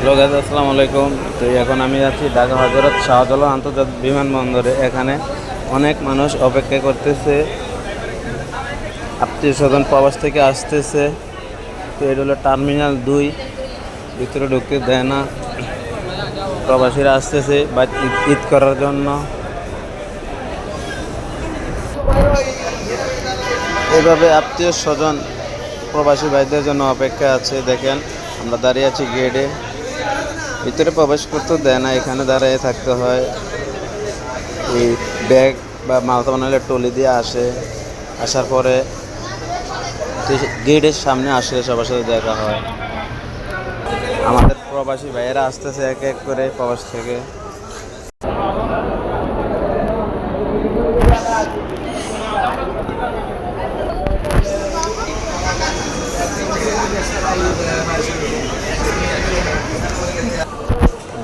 Hello guys, আসসালামু আলাইকুম। তো এখন আমি আছি ঢাকা হজরত শাহজালাল আন্তর্জাতিক বিমানবন্দরে। এখানে অনেক মানুষ অপেক্ষা করতেছে, আত্মীয় স্বজন প্রবাস থেকে আসতেছে। তো এটা হলো টার্মিনাল 2, ভিতরে ঢুকতে দেয় না। প্রবাসীরা আসতেছে বা ঈদ করার জন্য। এইভাবে আত্মীয় স্বজন প্রবাসী ভাইদের জন্য অপেক্ষা আছে। দেখেন, আমরা দাঁড়িয়ে আছি গেটে, ভিতরে প্রবেশ করতে দেয় না, এখানে দাঁড়িয়ে থাকতে হয়। এই ব্যাগ বা মালতা বানালে টলি দিয়ে আসার পরে গেটের সামনে আসলে সবার সাথে দেখা হয়। আমাদের প্রবাসী ভাইয়েরা আসতেছে এক এক করে প্রবাস থেকে।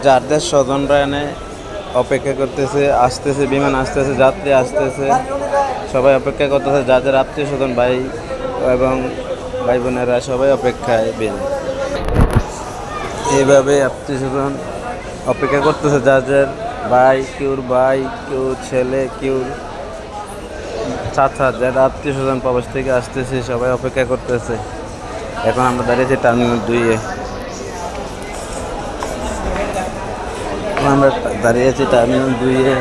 যাদের স্বজনরা এনে অপেক্ষা করতেছে, আসতেছে, বিমান আসতেছে, যাত্রী আসতেছে, সবাই অপেক্ষা করতেছে। যাদের আত্মীয় স্বজন ভাই এবং ভাই বোনেরা সবাই অপেক্ষায় এইভাবে আত্মীয় স্বজন অপেক্ষা করতেছে। যাদের ভাই, কেউ ছেলে, কেউ চাচা, যারা আত্মীয় স্বজন প্রবাস থেকে আসতেছে সবাই অপেক্ষা করতেছে। এখন আমরা দাঁড়িয়েছি টার্মিনাল 2-এ। আমরা দাঁড়িয়ে আছি টার্মিনাল 2-এ।